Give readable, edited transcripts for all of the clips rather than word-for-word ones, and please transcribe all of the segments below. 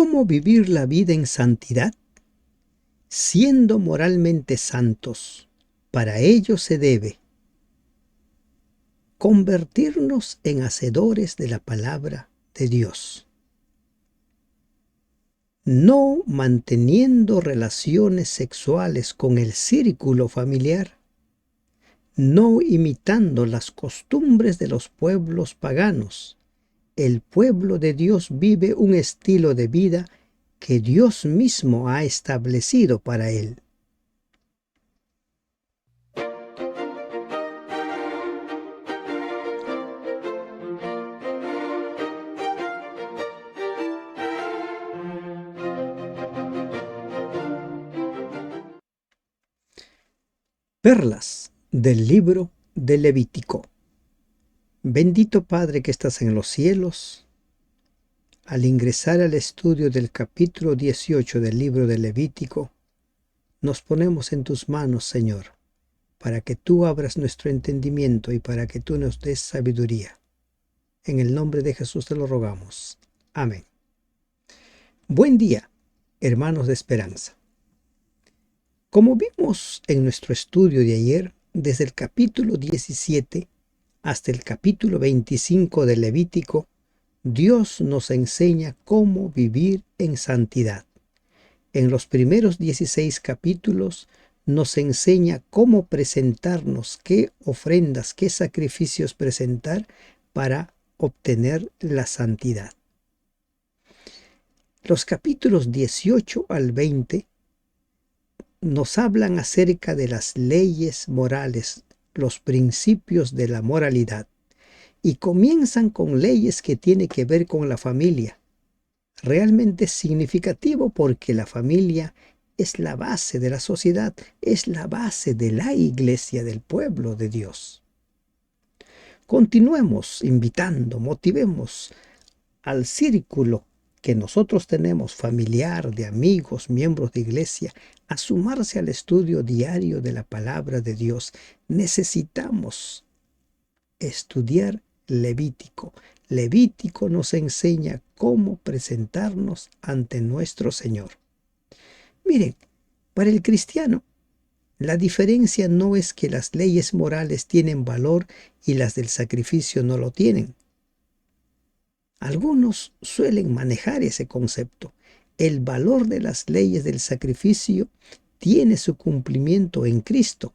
¿Cómo vivir la vida en santidad? Siendo moralmente santos, para ello se debe convertirnos en hacedores de la palabra de Dios, no manteniendo relaciones sexuales con el círculo familiar, no imitando las costumbres de los pueblos paganos. El pueblo de Dios vive un estilo de vida que Dios mismo ha establecido para él. Perlas del libro de Levítico. Bendito Padre que estás en los cielos, al ingresar al estudio del capítulo 18 del libro de Levítico, nos ponemos en tus manos, Señor, para que tú abras nuestro entendimiento y para que tú nos des sabiduría. En el nombre de Jesús te lo rogamos. Amén. Buen día, hermanos de esperanza. Como vimos en nuestro estudio de ayer, desde el capítulo 17 hasta el capítulo 25 de Levítico, Dios nos enseña cómo vivir en santidad. En los primeros 16 capítulos nos enseña cómo presentarnos, qué ofrendas, qué sacrificios presentar para obtener la santidad. Los capítulos 18 al 20 nos hablan acerca de las leyes morales, los principios de la moralidad, y comienzan con leyes que tienen que ver con la familia. Realmente es significativo porque la familia es la base de la sociedad, es la base de la iglesia, del pueblo de Dios. Continuemos invitando, motivemos al círculo que nosotros tenemos, familiar, de amigos, miembros de iglesia, a sumarse al estudio diario de la palabra de Dios. Necesitamos estudiar Levítico. Levítico nos enseña cómo presentarnos ante nuestro Señor. Miren, para el cristiano, la diferencia no es que las leyes morales tienen valor y las del sacrificio no lo tienen. Algunos suelen manejar ese concepto. El valor de las leyes del sacrificio tiene su cumplimiento en Cristo,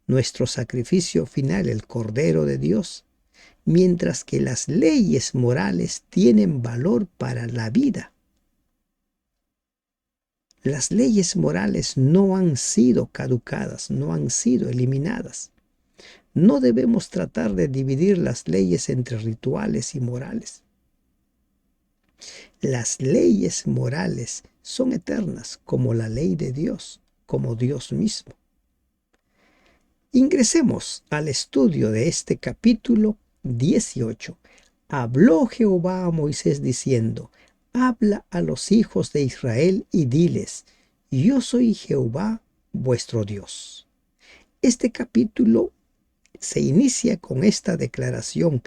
nuestro sacrificio final, el Cordero de Dios, mientras que las leyes morales tienen valor para la vida. Las leyes morales no han sido caducadas, no han sido eliminadas. No debemos tratar de dividir las leyes entre rituales y morales. Las leyes morales son eternas, como la ley de Dios, como Dios mismo. Ingresemos al estudio de este capítulo 18. Habló Jehová a Moisés diciendo: habla a los hijos de Israel y diles: yo soy Jehová vuestro Dios. Este capítulo se inicia con esta declaración: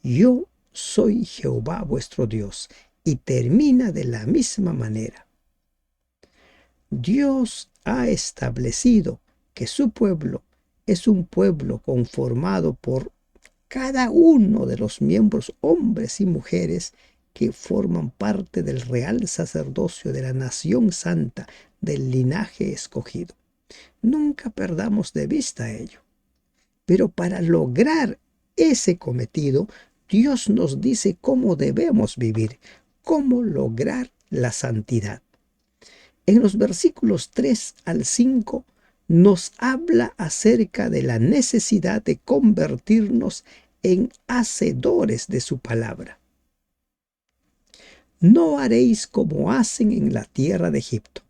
yo soy Jehová vuestro Dios, y termina de la misma manera. Dios ha establecido que su pueblo es un pueblo conformado por cada uno de los miembros, hombres y mujeres, que forman parte del real sacerdocio de la nación santa, del linaje escogido. Nunca perdamos de vista ello. Pero para lograr ese cometido, Dios nos dice cómo debemos vivir, cómo lograr la santidad. En los versículos 3 al 5 nos habla acerca de la necesidad de convertirnos en hacedores de su palabra. No haréis como hacen en la tierra de Egipto,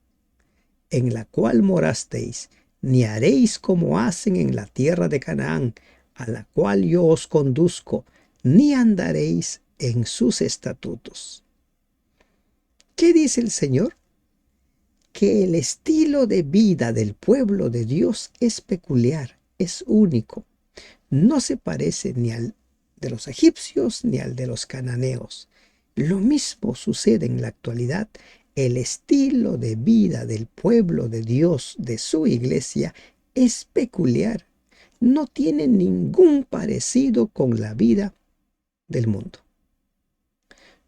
en la cual morasteis, ni haréis como hacen en la tierra de Canaán, a la cual yo os conduzco, ni andaréis en sus estatutos. ¿Qué dice el Señor? Que el estilo de vida del pueblo de Dios es peculiar, es único. No se parece ni al de los egipcios ni al de los cananeos. Lo mismo sucede en la actualidad El estilo de vida del pueblo de Dios, de su iglesia, es peculiar. No tiene ningún parecido con la vida del mundo.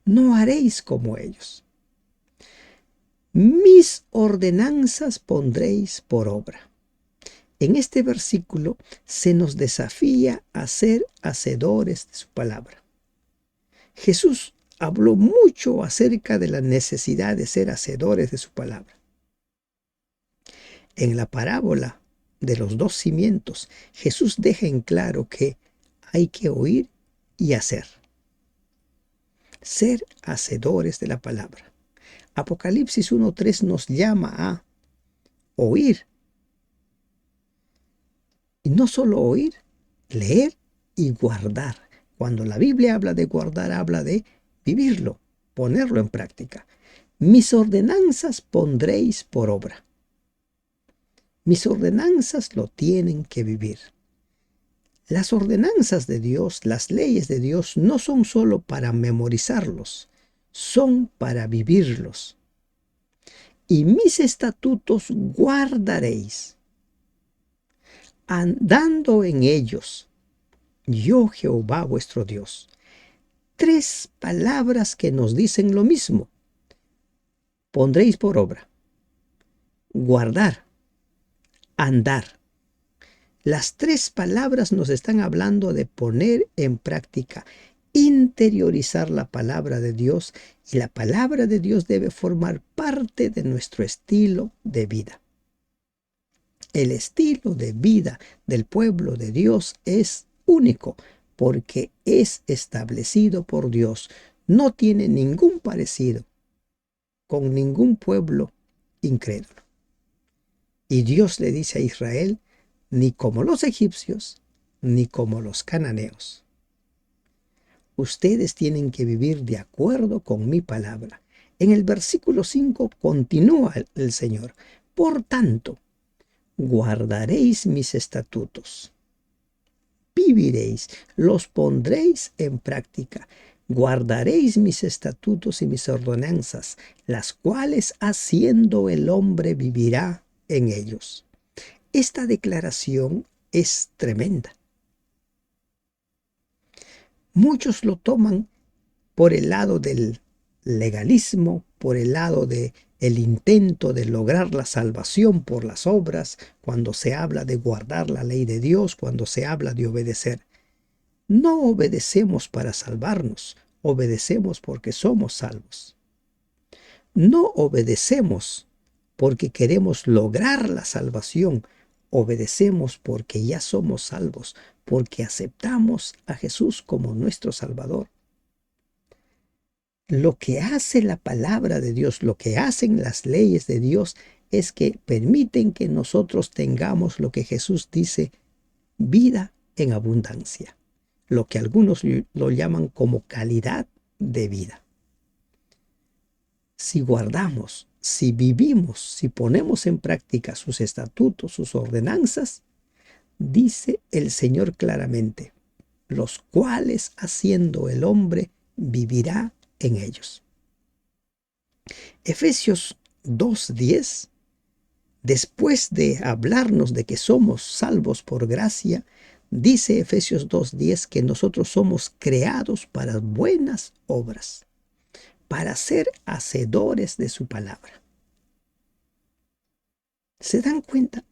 No haréis como ellos. Mis ordenanzas pondréis por obra. En este versículo se nos desafía a ser hacedores de su palabra. Jesús habló mucho acerca de la necesidad de ser hacedores de su palabra. En la parábola de los dos cimientos, Jesús deja en claro que hay que oír y hacer. Ser hacedores de la palabra. Apocalipsis 1:3 nos llama a oír. Y no solo oír, leer y guardar. Cuando la Biblia habla de guardar, habla de vivirlo, ponerlo en práctica. Mis ordenanzas pondréis por obra. Mis ordenanzas lo tienen que vivir. Las ordenanzas de Dios, las leyes de Dios, no son solo para memorizarlos, son para vivirlos. Y mis estatutos guardaréis, andando en ellos, yo Jehová vuestro Dios. Tres palabras que nos dicen lo mismo. Pondréis por obra, guardar, andar. Las tres palabras nos están hablando de poner en práctica, interiorizar la palabra de Dios, y la palabra de Dios debe formar parte de nuestro estilo de vida. El estilo de vida del pueblo de Dios es único porque es establecido por Dios. No tiene ningún parecido con ningún pueblo incrédulo. Y Dios le dice a Israel, ni como los egipcios, ni como los cananeos. Ustedes tienen que vivir de acuerdo con mi palabra. En el versículo 5 continúa el Señor. Por tanto, guardaréis mis estatutos, viviréis, los pondréis en práctica. Guardaréis mis estatutos y mis ordenanzas, las cuales haciendo el hombre vivirá en ellos. Esta declaración es tremenda. Muchos lo toman por el lado del legalismo, por el lado de el intento de lograr la salvación por las obras, cuando se habla de guardar la ley de Dios, cuando se habla de obedecer. No obedecemos para salvarnos, obedecemos porque somos salvos. No obedecemos porque queremos lograr la salvación, obedecemos porque ya somos salvos, porque aceptamos a Jesús como nuestro Salvador. Lo que hace la palabra de Dios, lo que hacen las leyes de Dios, es que permiten que nosotros tengamos lo que Jesús dice, vida en abundancia, lo que algunos lo llaman como calidad de vida. Si guardamos, si vivimos, si ponemos en práctica sus estatutos, sus ordenanzas, dice el Señor claramente, los cuales haciendo el hombre vivirá en ellos. Efesios 2:10, después de hablarnos de que somos salvos por gracia, dice Efesios 2:10 que nosotros somos creados para buenas obras, para ser hacedores de su palabra. ¿Se dan cuenta?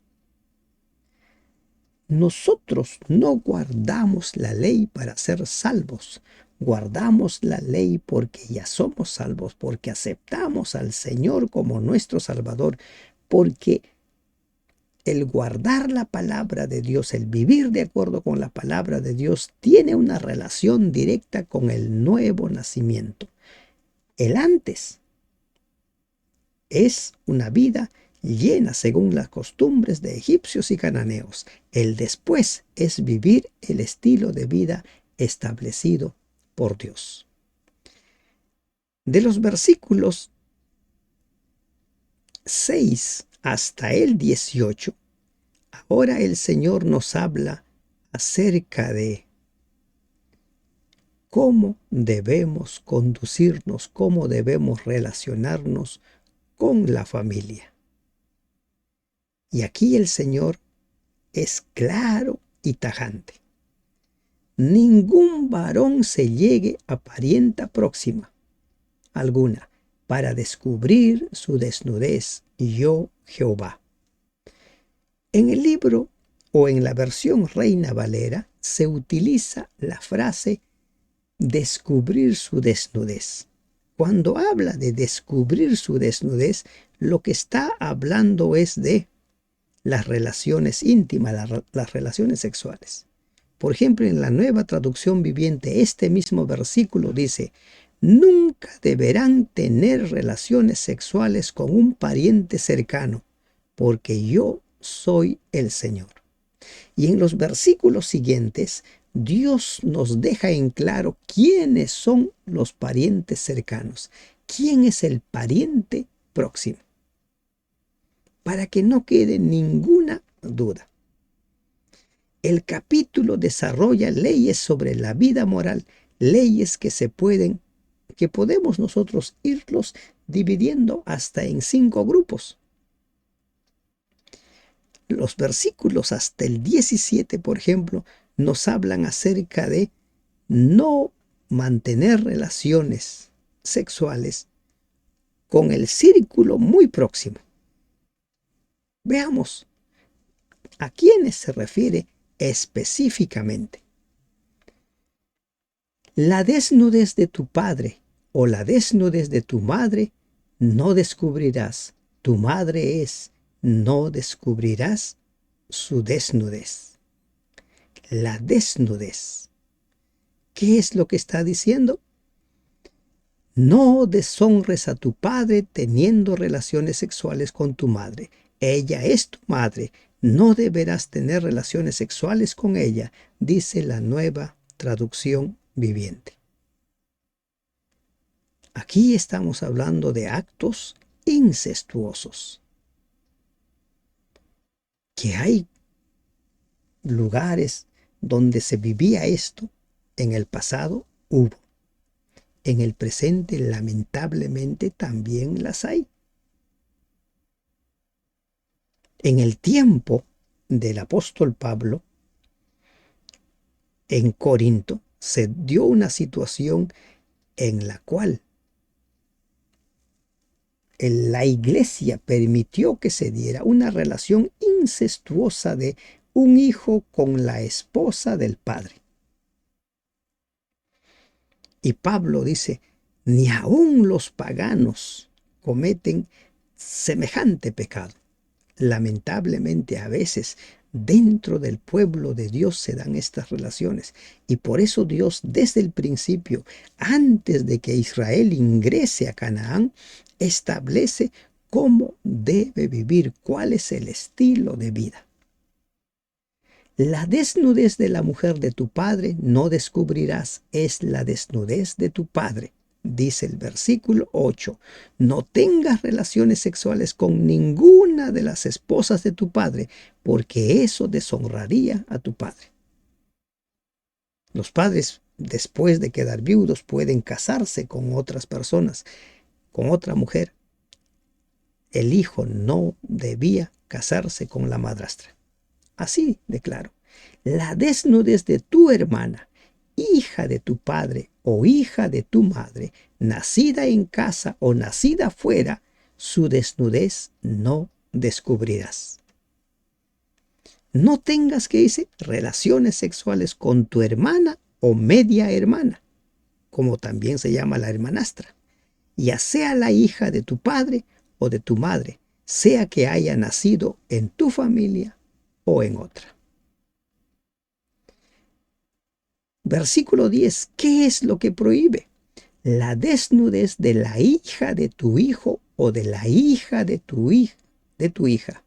Nosotros no guardamos la ley para ser salvos. Guardamos la ley porque ya somos salvos, porque aceptamos al Señor como nuestro Salvador, porque el guardar la palabra de Dios, el vivir de acuerdo con la palabra de Dios, tiene una relación directa con el nuevo nacimiento. El antes es una vida llena según las costumbres de egipcios y cananeos. El después es vivir el estilo de vida establecido por Dios. De los versículos 6 hasta el 18, ahora el Señor nos habla acerca de cómo debemos conducirnos, cómo debemos relacionarnos con la familia. Y aquí el Señor es claro y tajante. Ningún varón se llegue a parienta próxima alguna para descubrir su desnudez, yo Jehová. En el libro o en la versión Reina Valera se utiliza la frase descubrir su desnudez. Cuando habla de descubrir su desnudez, lo que está hablando es de las relaciones íntimas, las relaciones sexuales. Por ejemplo, en la Nueva Traducción Viviente, este mismo versículo dice: nunca deberán tener relaciones sexuales con un pariente cercano, porque yo soy el Señor. Y en los versículos siguientes, Dios nos deja en claro quiénes son los parientes cercanos, quién es el pariente próximo, para que no quede ninguna duda. El capítulo desarrolla leyes sobre la vida moral, leyes que podemos nosotros irlos dividiendo hasta en 5 grupos. Los versículos hasta el 17, por ejemplo, nos hablan acerca de no mantener relaciones sexuales con el círculo muy próximo. Veamos a quiénes se refiere específicamente. La desnudez de tu padre o la desnudez de tu madre no descubrirás. Tu madre es, no descubrirás su desnudez. La desnudez. ¿Qué es lo que está diciendo? No deshonres a tu padre teniendo relaciones sexuales con tu madre. Ella es tu madre. No deberás tener relaciones sexuales con ella, dice la Nueva Traducción Viviente. Aquí estamos hablando de actos incestuosos. Que hay lugares donde se vivía esto, en el pasado hubo. En el presente, lamentablemente, también las hay. En el tiempo del apóstol Pablo, en Corinto, se dio una situación en la cual la iglesia permitió que se diera una relación incestuosa de un hijo con la esposa del padre. Y Pablo dice: ni aun los paganos cometen semejante pecado. Lamentablemente, a veces dentro del pueblo de Dios se dan estas relaciones, y por eso Dios desde el principio, antes de que Israel ingrese a Canaán, establece cómo debe vivir, cuál es el estilo de vida. La desnudez de la mujer de tu padre no descubrirás, es la desnudez de tu padre. Dice el versículo 8, no tengas relaciones sexuales con ninguna de las esposas de tu padre, porque eso deshonraría a tu padre. Los padres, después de quedar viudos, pueden casarse con otras personas, con otra mujer. El hijo no debía casarse con la madrastra. Así de claro. La desnudez de tu hermana, hija de tu padre o hija de tu madre, nacida en casa o nacida fuera, su desnudez no descubrirás. No tengas, que dice, relaciones sexuales con tu hermana o media hermana, como también se llama la hermanastra, ya sea la hija de tu padre o de tu madre, sea que haya nacido en tu familia o en otra. Versículo 10. ¿Qué es lo que prohíbe? La desnudez de la hija de tu hijo o de la hija de tu hija.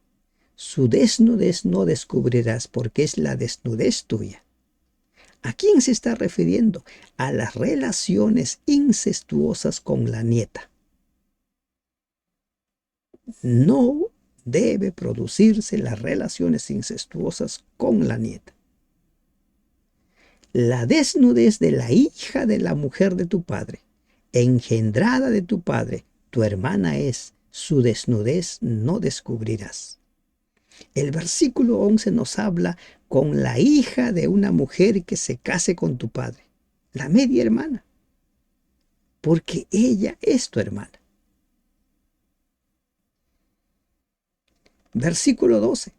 Su desnudez no descubrirás, porque es la desnudez tuya. ¿A quién se está refiriendo? A las relaciones incestuosas con la nieta. No debe producirse las relaciones incestuosas con la nieta. La desnudez de la hija de la mujer de tu padre, engendrada de tu padre, tu hermana es, su desnudez no descubrirás. El versículo 11 nos habla con la hija de una mujer que se case con tu padre, la media hermana, porque ella es tu hermana. Versículo 12.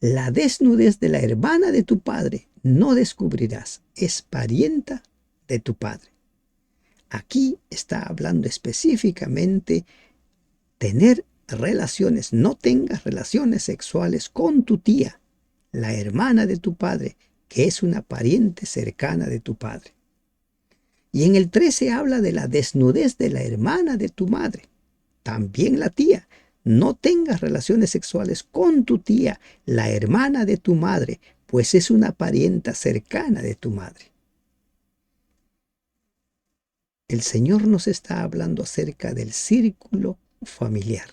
La desnudez de la hermana de tu padre no descubrirás, es parienta de tu padre. Aquí está hablando específicamente tener relaciones, no tengas relaciones sexuales con tu tía, la hermana de tu padre, que es una pariente cercana de tu padre. Y en el 13 habla de la desnudez de la hermana de tu madre, también la tía. No tengas relaciones sexuales con tu tía, la hermana de tu madre, pues es una parienta cercana de tu madre. El Señor nos está hablando acerca del círculo familiar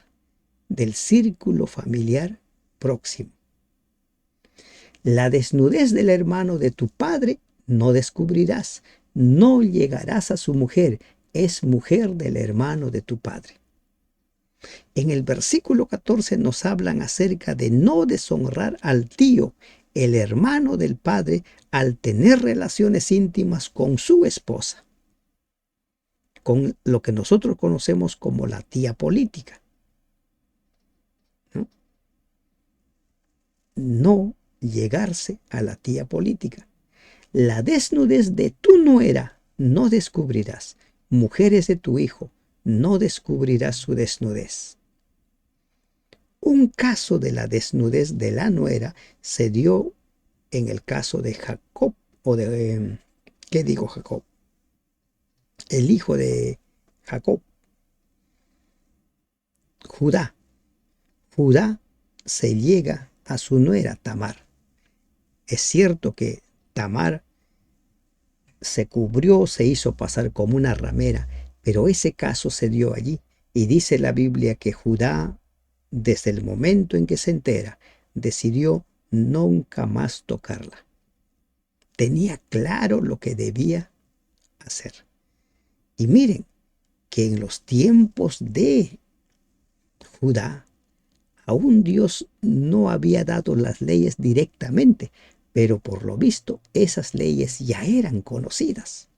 próximo. La desnudez del hermano de tu padre no descubrirás, no llegarás a su mujer, es mujer del hermano de tu padre. En el versículo 14 nos hablan acerca de no deshonrar al tío, el hermano del padre, al tener relaciones íntimas con su esposa, con lo que nosotros conocemos como la tía política. No llegarse a la tía política. La desnudez de tu nuera no descubrirás. Mujeres de tu hijo no descubrirás su desnudez. Un caso de la desnudez de la nuera se dio en el caso de Jacob, ¿qué digo Jacob? El hijo de Jacob, Judá. Judá se llega a su nuera Tamar. Es cierto que Tamar se cubrió, se hizo pasar como una ramera, pero ese caso se dio allí. Y dice la Biblia que Judá, desde el momento en que se entera, decidió nunca más tocarla. Tenía claro lo que debía hacer. Y miren que en los tiempos de Judá, aún Dios no había dado las leyes directamente, pero por lo visto esas leyes ya eran conocidas.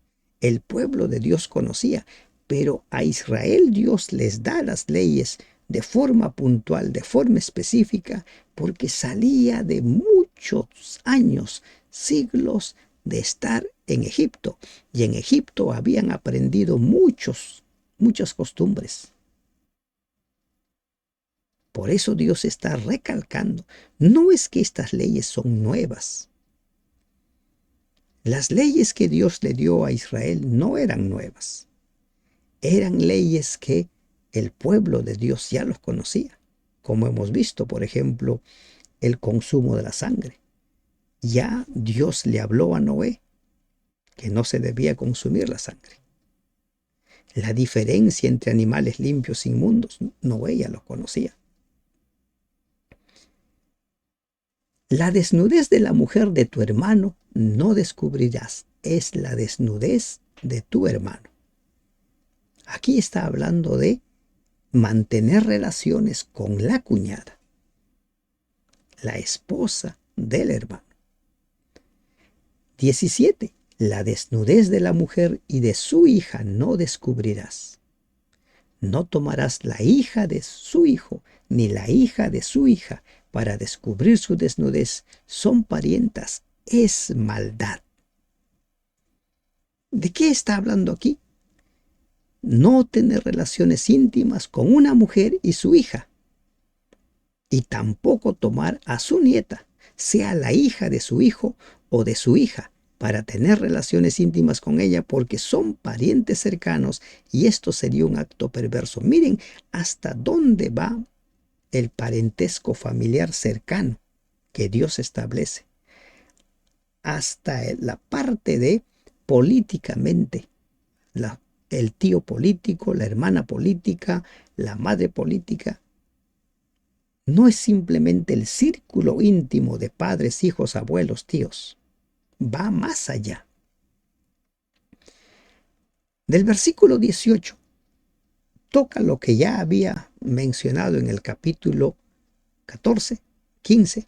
El pueblo de Dios conocía, pero a Israel Dios les da las leyes de forma puntual, de forma específica, porque salía de muchos años, siglos de estar en Egipto. Y en Egipto habían aprendido muchas costumbres. Por eso Dios está recalcando, no es que estas leyes son nuevas. Las leyes que Dios le dio a Israel no eran nuevas. Eran leyes que el pueblo de Dios ya los conocía. Como hemos visto, por ejemplo, el consumo de la sangre. Ya Dios le habló a Noé que no se debía consumir la sangre. La diferencia entre animales limpios e inmundos, Noé ya lo conocía. La desnudez de la mujer de tu hermano no descubrirás, es la desnudez de tu hermano. Aquí está hablando de mantener relaciones con la cuñada, la esposa del hermano. 17. La desnudez de la mujer y de su hija no descubrirás. No tomarás la hija de su hijo ni la hija de su hija para descubrir su desnudez. Son parientas, es maldad. ¿De qué está hablando aquí? No tener relaciones íntimas con una mujer y su hija. Y tampoco tomar a su nieta, sea la hija de su hijo o de su hija, para tener relaciones íntimas con ella porque son parientes cercanos y esto sería un acto perverso. Miren hasta dónde va el parentesco familiar cercano que Dios establece. Hasta la parte de políticamente, el tío político, la hermana política, la madre política. No es simplemente el círculo íntimo de padres, hijos, abuelos, tíos. Va más allá. Del versículo 18 toca lo que ya había mencionado en el capítulo 14, 15.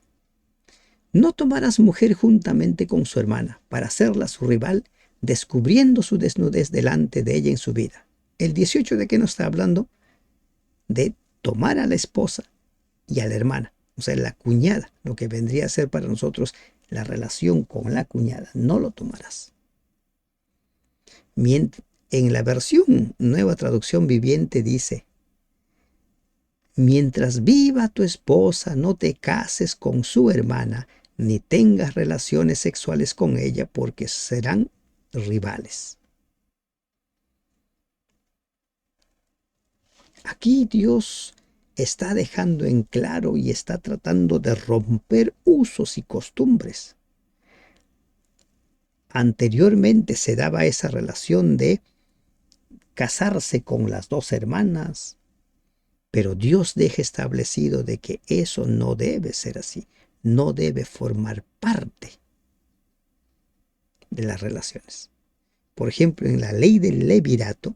No tomarás mujer juntamente con su hermana para hacerla su rival, descubriendo su desnudez delante de ella en su vida. El 18 de qué nos está hablando, de tomar a la esposa y a la hermana, o sea, la cuñada, lo que vendría a ser para nosotros la relación con la cuñada, no lo tomarás. En la versión Nueva Traducción Viviente dice: mientras viva tu esposa, no te cases con su hermana, ni tengas relaciones sexuales con ella, porque serán rivales. Aquí Dios está dejando en claro y está tratando de romper usos y costumbres. Anteriormente se daba esa relación de casarse con las dos hermanas, pero Dios deja establecido de que eso no debe ser así, no debe formar parte de las relaciones. Por ejemplo, en la ley del levirato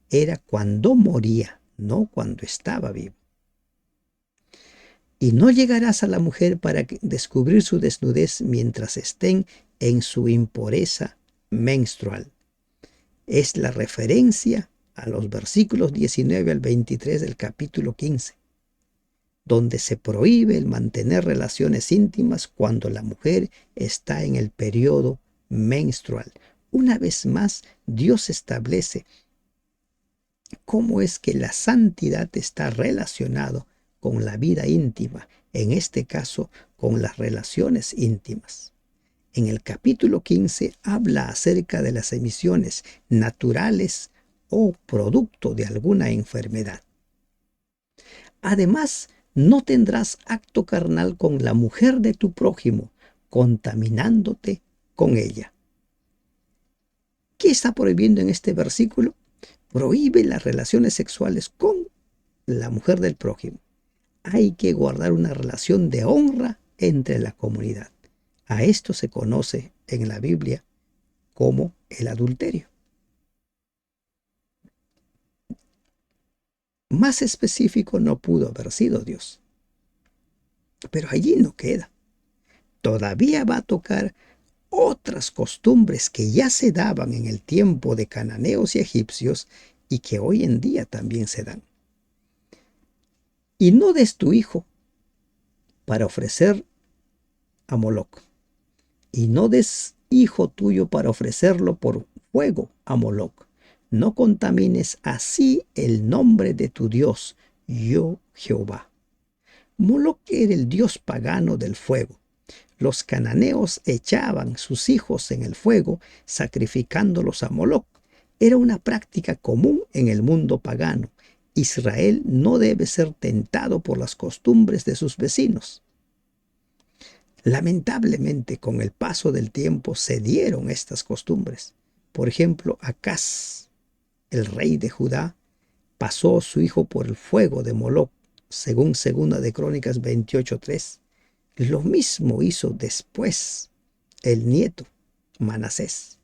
era cuando moría, no cuando estaba vivo. Y no llegarás a la mujer para descubrir su desnudez mientras estén en su impureza menstrual. Es la referencia a los versículos 19 al 23 del capítulo 15, donde se prohíbe el mantener relaciones íntimas cuando la mujer está en el periodo menstrual. Una vez más, Dios establece cómo es que la santidad está relacionado con la vida íntima, en este caso con las relaciones íntimas. En el capítulo 15 habla acerca de las emisiones naturales o producto de alguna enfermedad. Además, no tendrás acto carnal con la mujer de tu prójimo, contaminándote con ella. ¿Qué está prohibiendo en este versículo? Prohíbe las relaciones sexuales con la mujer del prójimo. Hay que guardar una relación de honra entre la comunidad. A esto se conoce en la Biblia como el adulterio. Más específico no pudo haber sido Dios. Pero allí no queda. Todavía va a tocar otras costumbres que ya se daban en el tiempo de cananeos y egipcios y que hoy en día también se dan. Y no des tu hijo para ofrecer a Moloc, y no des hijo tuyo para ofrecerlo por fuego a Moloc. No contamines así el nombre de tu Dios, yo Jehová. Moloc era el dios pagano del fuego. Los cananeos echaban sus hijos en el fuego, sacrificándolos a Moloc. Era una práctica común en el mundo pagano. Israel no debe ser tentado por las costumbres de sus vecinos. Lamentablemente, con el paso del tiempo se dieron estas costumbres. Por ejemplo, Acaz, el rey de Judá, pasó su hijo por el fuego de Moloc, según 2 de Crónicas 28:3. Lo mismo hizo después el nieto, Manasés.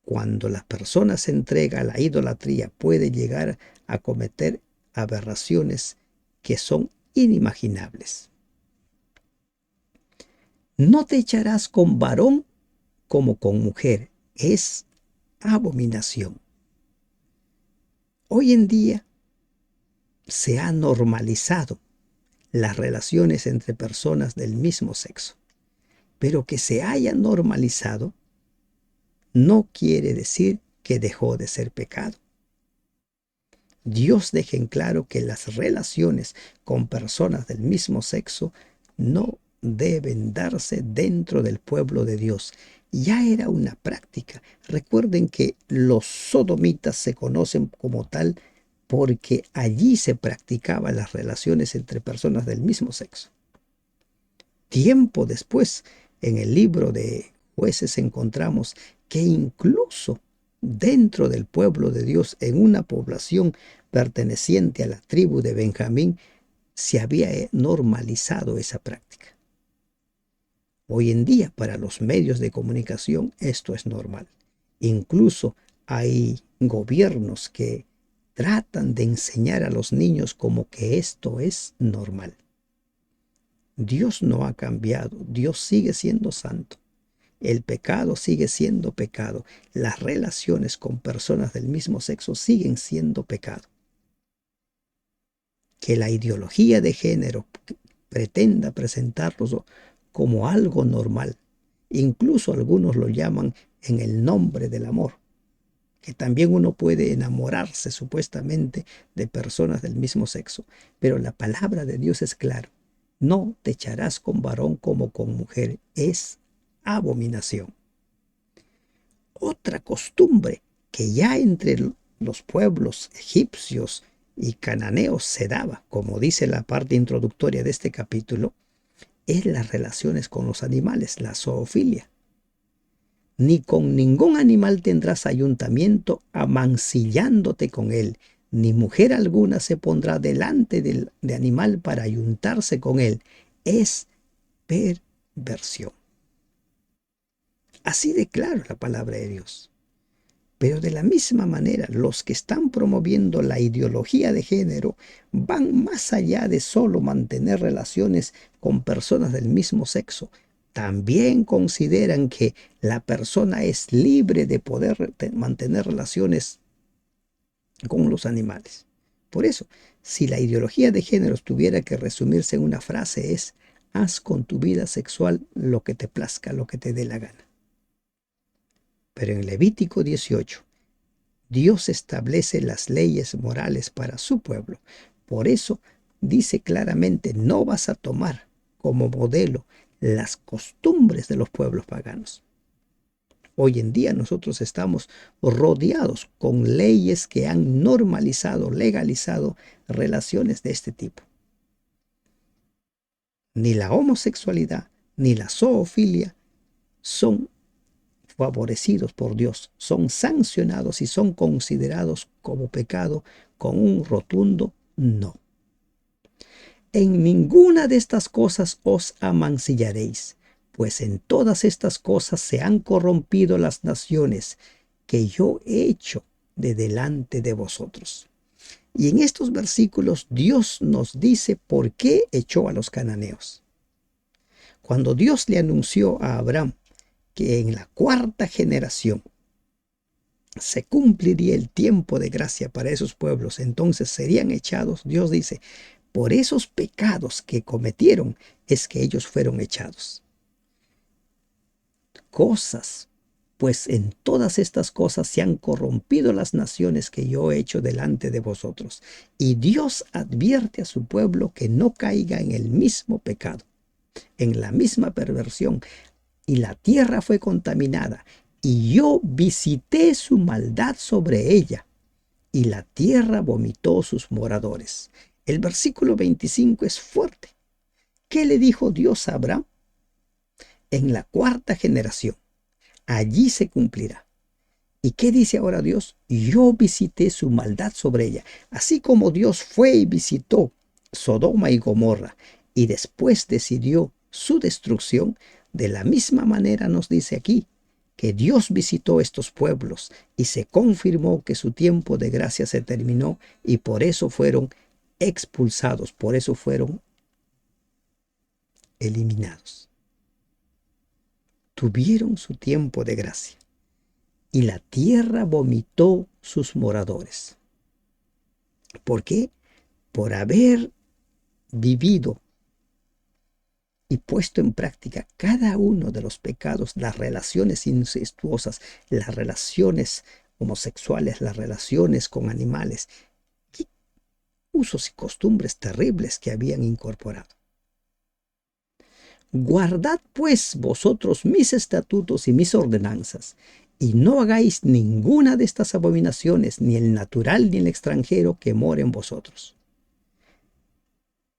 Cuando la persona se entrega a la idolatría, puede llegar a cometer aberraciones que son inimaginables. No te echarás con varón como con mujer. Es abominación. Hoy en día se ha normalizado las relaciones entre personas del mismo sexo. Pero que se haya normalizado no quiere decir que dejó de ser pecado. Dios deja en claro que las relaciones con personas del mismo sexo no deben darse dentro del pueblo de Dios. Ya era una práctica. Recuerden que los sodomitas se conocen como tal porque allí se practicaban las relaciones entre personas del mismo sexo. Tiempo después, en el libro de Jueces encontramos que incluso dentro del pueblo de Dios, en una población perteneciente a la tribu de Benjamín, se había normalizado esa práctica. Hoy en día, para los medios de comunicación, esto es normal. Incluso hay gobiernos que tratan de enseñar a los niños como que esto es normal. Dios no ha cambiado, Dios sigue siendo santo. El pecado sigue siendo pecado. Las relaciones con personas del mismo sexo siguen siendo pecado. Que la ideología de género pretenda presentarlos como algo normal. Incluso algunos lo llaman en el nombre del amor. Que también uno puede enamorarse supuestamente de personas del mismo sexo. Pero la palabra de Dios es clara. No te echarás con varón como con mujer. Es abominación. Otra costumbre que ya entre los pueblos egipcios y cananeos se daba, como dice la parte introductoria de este capítulo, es las relaciones con los animales, la zoofilia. Ni con ningún animal tendrás ayuntamiento amancillándote con él, ni mujer alguna se pondrá delante de animal para ayuntarse con él. Es perversión. Así de claro la palabra de Dios. Pero de la misma manera, los que están promoviendo la ideología de género van más allá de solo mantener relaciones con personas del mismo sexo. También consideran que la persona es libre de poder mantener relaciones con los animales. Por eso, si la ideología de género tuviera que resumirse en una frase es: haz con tu vida sexual lo que te plazca, lo que te dé la gana. Pero en Levítico 18, Dios establece las leyes morales para su pueblo. Por eso dice claramente: no vas a tomar como modelo las costumbres de los pueblos paganos. Hoy en día nosotros estamos rodeados con leyes que han normalizado, legalizado relaciones de este tipo. Ni la homosexualidad ni la zoofilia son favorecidos por Dios, son sancionados y son considerados como pecado con un rotundo no. En ninguna de estas cosas os amancillaréis, pues en todas estas cosas se han corrompido las naciones que yo he hecho de delante de vosotros. Y en estos versículos Dios nos dice por qué echó a los cananeos. Cuando Dios le anunció a Abraham que en la cuarta generación se cumpliría el tiempo de gracia para esos pueblos, entonces serían echados, Dios dice: por esos pecados que cometieron es que ellos fueron echados. Pues en todas estas cosas se han corrompido las naciones que yo he hecho delante de vosotros. Y Dios advierte a su pueblo que no caiga en el mismo pecado, en la misma perversión. Y la tierra fue contaminada, y yo visité su maldad sobre ella, y la tierra vomitó sus moradores. El versículo 25 es fuerte. ¿Qué le dijo Dios a Abraham? En la cuarta generación, allí se cumplirá. ¿Y qué dice ahora Dios? Yo visité su maldad sobre ella. Así como Dios fue y visitó Sodoma y Gomorra y después decidió su destrucción, de la misma manera nos dice aquí que Dios visitó estos pueblos y se confirmó que su tiempo de gracia se terminó y por eso fueron expulsados, por eso fueron eliminados. Tuvieron su tiempo de gracia y la tierra vomitó sus moradores. ¿Por qué? Por haber vivido y puesto en práctica cada uno de los pecados, las relaciones incestuosas, las relaciones homosexuales, las relaciones con animales, y usos y costumbres terribles que habían incorporado. Guardad pues vosotros mis estatutos y mis ordenanzas, y no hagáis ninguna de estas abominaciones, ni el natural ni el extranjero que more en vosotros.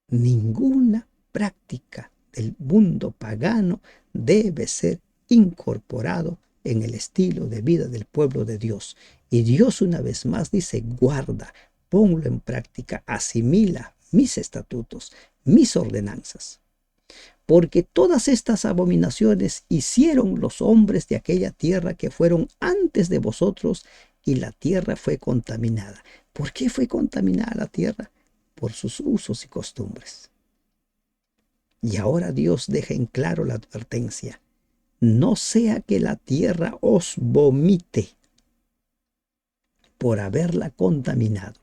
Ninguna práctica del mundo pagano debe ser incorporado en el estilo de vida del pueblo de Dios. Y Dios una vez más dice: guarda, ponlo en práctica, asimila mis estatutos, mis ordenanzas. Porque todas estas abominaciones hicieron los hombres de aquella tierra que fueron antes de vosotros, y la tierra fue contaminada. ¿Por qué fue contaminada la tierra? Por sus usos y costumbres. Y ahora Dios deja en claro la advertencia. No sea que la tierra os vomite por haberla contaminado,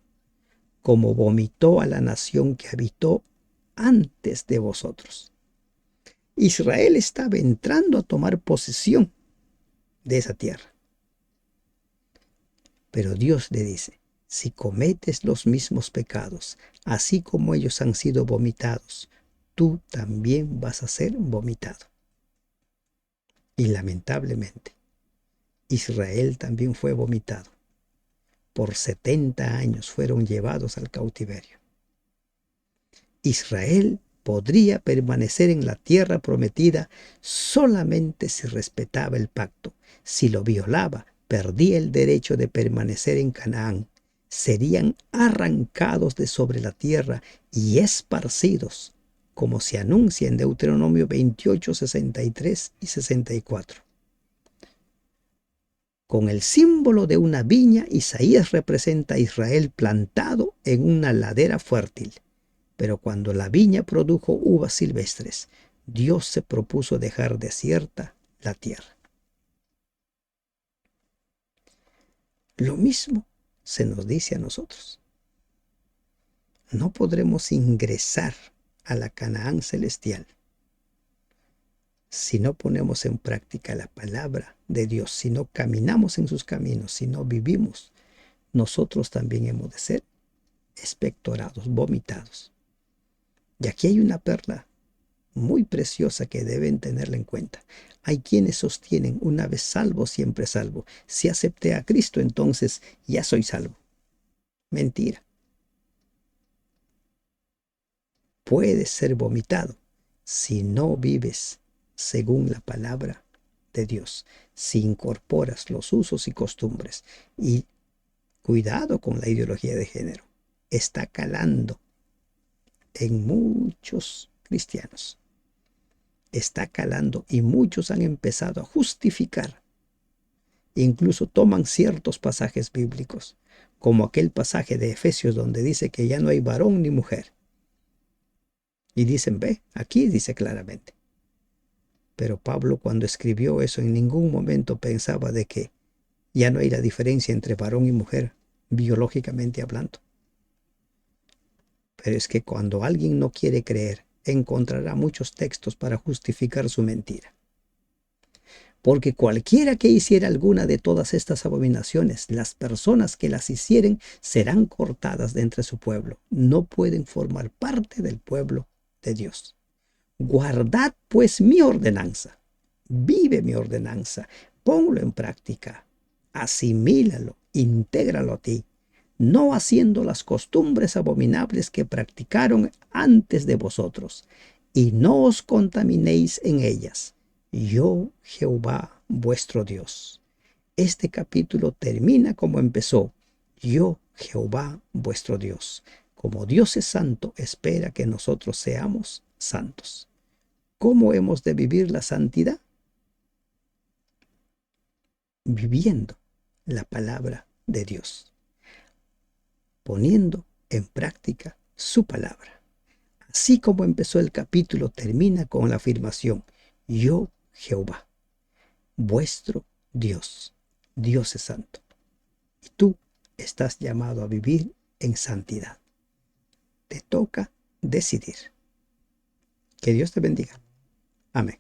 como vomitó a la nación que habitó antes de vosotros. Israel estaba entrando a tomar posesión de esa tierra. Pero Dios le dice, si cometes los mismos pecados, así como ellos han sido vomitados, tú también vas a ser vomitado. Y lamentablemente, Israel también fue vomitado. Por 70 años fueron llevados al cautiverio. Israel podría permanecer en la tierra prometida solamente si respetaba el pacto. Si lo violaba, perdía el derecho de permanecer en Canaán. Serían arrancados de sobre la tierra y esparcidos, como se anuncia en Deuteronomio 28, 63 y 64. Con el símbolo de una viña, Isaías representa a Israel plantado en una ladera fértil. Pero cuando la viña produjo uvas silvestres, Dios se propuso dejar desierta la tierra. Lo mismo se nos dice a nosotros. No podremos ingresar a la Canaán celestial si no ponemos en práctica la palabra de Dios, si no caminamos en sus caminos, si no vivimos. Nosotros también hemos de ser expectorados, vomitados. Y aquí hay una perla muy preciosa que deben tenerla en cuenta. Hay quienes sostienen, una vez salvo, siempre salvo. Si acepté a Cristo, entonces ya soy salvo. Mentira. Puedes ser vomitado si no vives según la palabra de Dios, si incorporas los usos y costumbres. Y cuidado con la ideología de género. Está calando en muchos cristianos. Está calando y muchos han empezado a justificar. Incluso toman ciertos pasajes bíblicos, como aquel pasaje de Efesios donde dice que ya no hay varón ni mujer. Y dicen, ve, aquí dice claramente. Pero Pablo, cuando escribió eso, en ningún momento pensaba de que ya no hay la diferencia entre varón y mujer, biológicamente hablando. Pero es que cuando alguien no quiere creer, encontrará muchos textos para justificar su mentira. Porque cualquiera que hiciera alguna de todas estas abominaciones, las personas que las hicieren serán cortadas de entre su pueblo. No pueden formar parte del pueblo de Dios. Guardad pues mi ordenanza, vive mi ordenanza, ponlo en práctica, asimílalo, intégralo a ti, no haciendo las costumbres abominables que practicaron antes de vosotros, y no os contaminéis en ellas. Yo, Jehová, vuestro Dios. Este capítulo termina como empezó. Yo, Jehová, vuestro Dios. Como Dios es santo, espera que nosotros seamos santos. ¿Cómo hemos de vivir la santidad? Viviendo la palabra de Dios, poniendo en práctica su palabra. Así como empezó el capítulo, termina con la afirmación, yo, Jehová, vuestro Dios. Dios es santo. Y tú estás llamado a vivir en santidad. Te toca decidir. Que Dios te bendiga. Amén.